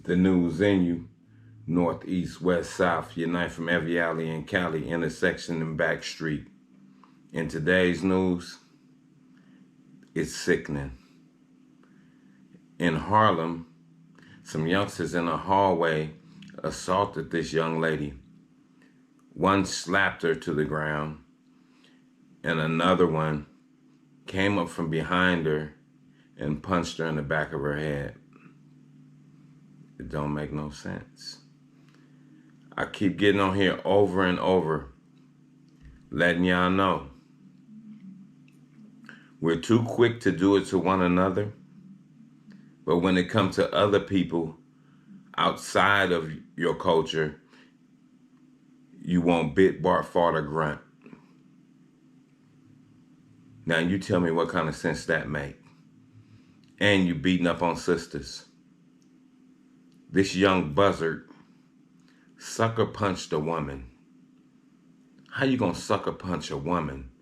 The news in you, north, east, west, south, unite from every alley in Cali, intersection and back street. In today's news, it's sickening. In Harlem, some youngsters in a hallway assaulted this young lady. One slapped her to the ground, and another one came up from behind her and punched her in the back of her head. It don't make no sense. I keep getting on here over and over, letting y'all know. We're too quick to do it to one another, but when it comes to other people outside of your culture, you won't bit, bark, fart, or grunt. Now you tell me what kind of sense that make. And you beating up on sisters. This young buzzard sucker punched a woman. How you gonna sucker punch a woman?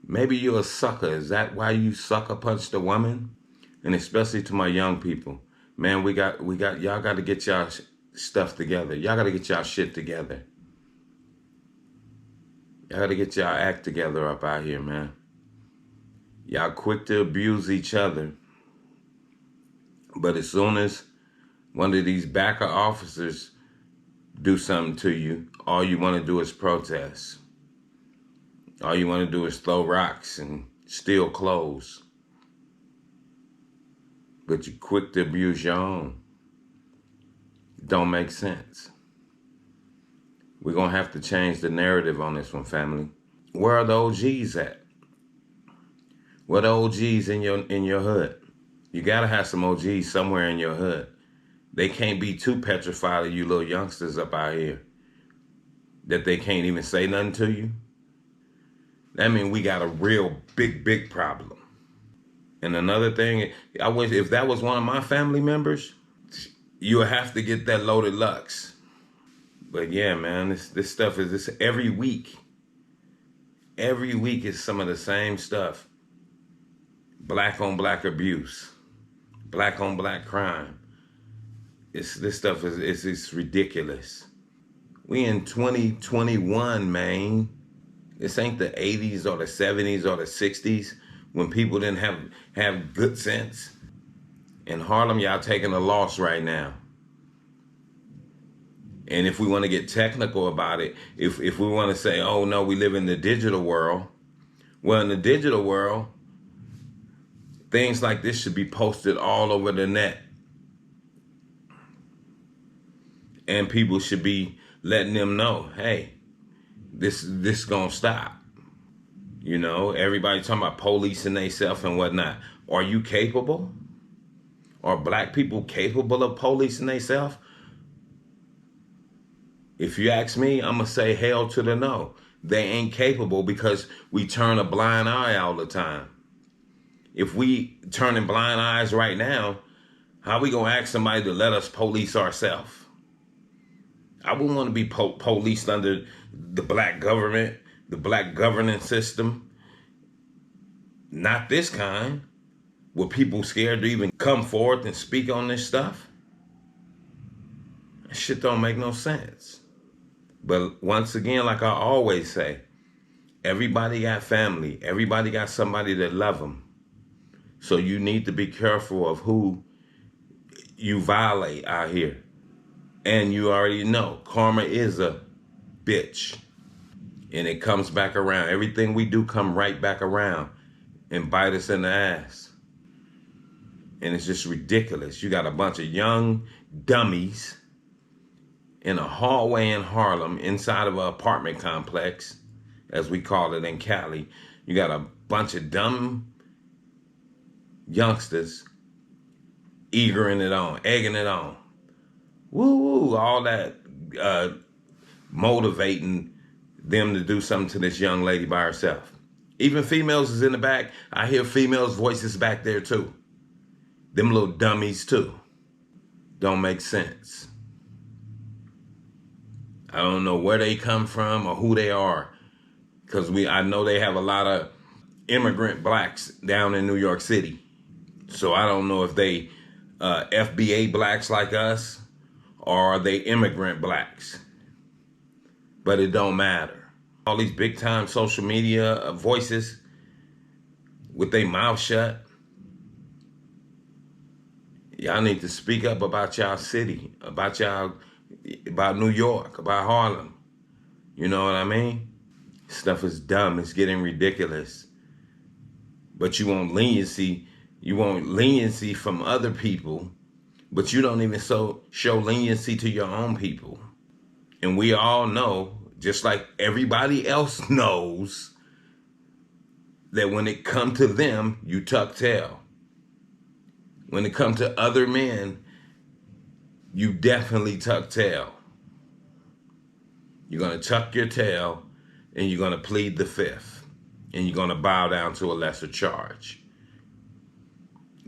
Maybe you're a sucker. Is that why you sucker punched a woman? And especially to my young people, man, y'all got to get y'all stuff together. Y'all got to get y'all shit together. Y'all got to get y'all act together up out here, man. Y'all quick to abuse each other. But as soon as one of these backer officers do something to you, all you want to do is protest. All you want to do is throw rocks and steal clothes. But you quick to abuse your own. It don't make sense. We're going to have to change the narrative on this one, family. Where are the OGs at? Where are the OGs in your hood? You got to have some OGs somewhere in your hood. They can't be too petrified of you little youngsters up out here that they can't even say nothing to you. That means we got a real big problem. And another thing, I wish if that was one of my family members, you would have to get that loaded Lux. But yeah, man, this stuff is this every week. Every week is some of the same stuff. Black on black abuse, black on black crime. This stuff is ridiculous. We in 2021, man. This ain't the 80s or the 70s or the 60s when people didn't have good sense. In Harlem, y'all taking a loss right now. And if we want to get technical about it, if we want to say, oh no, we live in the digital world. Well, in the digital world, things like this should be posted all over the net. And people should be letting them know, hey, this gonna stop. You know, everybody talking about policing themselves and whatnot. Are you capable? Are black people capable of policing themselves? If you ask me, I'm gonna say hell to the no. They ain't capable because we turn a blind eye all the time. If we turning blind eyes right now, how we gonna ask somebody to let us police ourselves? I wouldn't want to be policed under the black government, the black governance system. Not this kind, where people scared to even come forth and speak on this stuff. That shit don't make no sense. But once again, like I always say, everybody got family. Everybody got somebody that love them. So you need to be careful of who you violate out here. And you already know, karma is a bitch. And it comes back around. Everything we do come right back around and bite us in the ass. And it's just ridiculous. You got a bunch of young dummies in a hallway in Harlem inside of an apartment complex, as we call it in Cali. You got a bunch of dumb youngsters egging it on. Woo, all that motivating them to do something to this young lady by herself. Even females is in the back. I hear females' voices back there too. Them little dummies too. Don't make sense. I don't know where they come from or who they are, because I know they have a lot of immigrant blacks down in New York City. So I don't know if they FBA blacks like us or are they immigrant blacks. But it don't matter. All these big time social media voices with their mouth shut. Y'all need to speak up about y'all city, about New York, about Harlem. You know what I mean? Stuff is dumb. It's getting ridiculous. But you want leniency. You want leniency from other people, but you don't even show leniency to your own people. And we all know, just like everybody else knows, that when it comes to them, you tuck tail. When it comes to other men, you definitely tuck tail. You're going to tuck your tail and you're going to plead the fifth. And you're going to bow down to a lesser charge.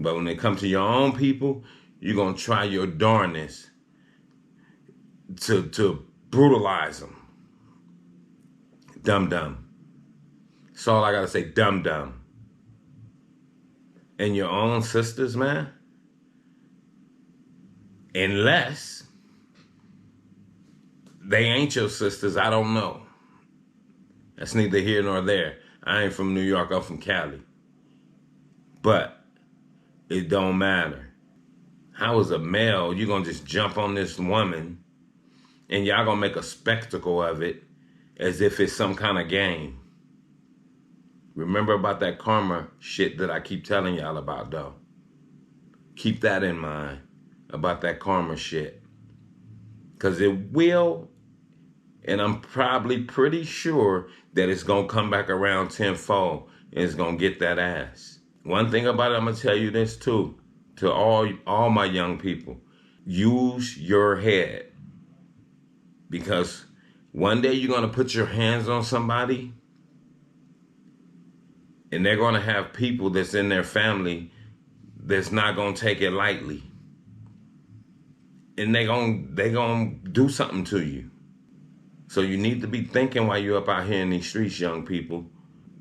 But when it comes to your own people, you're going to try your darnest to brutalize them. Dumb. That's all I got to say, dumb. And your own sisters, man. Unless they ain't your sisters, I don't know. That's neither here nor there. I ain't from New York, I'm from Cali. But it don't matter. How as a male, you're going to just jump on this woman and y'all going to make a spectacle of it as if it's some kind of game. Remember about that karma shit that I keep telling y'all about, though. Keep that in mind about that karma shit. Because it will, and I'm probably pretty sure that it's going to come back around tenfold and it's going to get that ass. One thing about it, I'm going to tell you this too, to all my young people. Use your head. Because one day you're going to put your hands on somebody and they're going to have people that's in their family that's not going to take it lightly. And they're going to do something to you. So you need to be thinking while you're up out here in these streets, young people.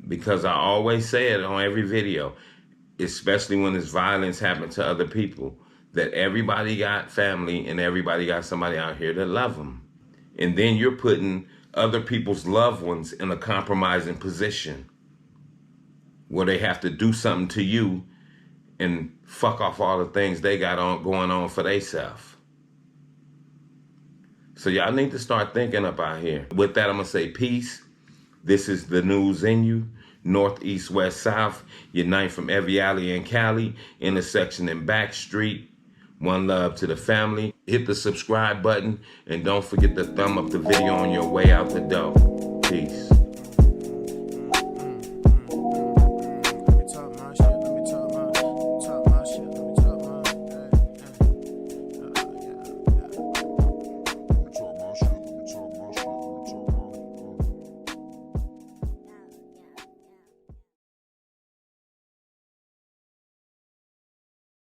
Because I always say it on every video, especially when this violence happens to other people, that everybody got family and everybody got somebody out here that love them. And then you're putting other people's loved ones in a compromising position where they have to do something to you and fuck off all the things they got going on for themselves. So y'all need to start thinking up out here. With that, I'm going to say peace. This is the news in you. North, east, west, south. Unite from every alley in Cali. Intersection in Back Street. One love to the family. Hit the subscribe button. And don't forget to thumb up the video on your way out the door. Peace.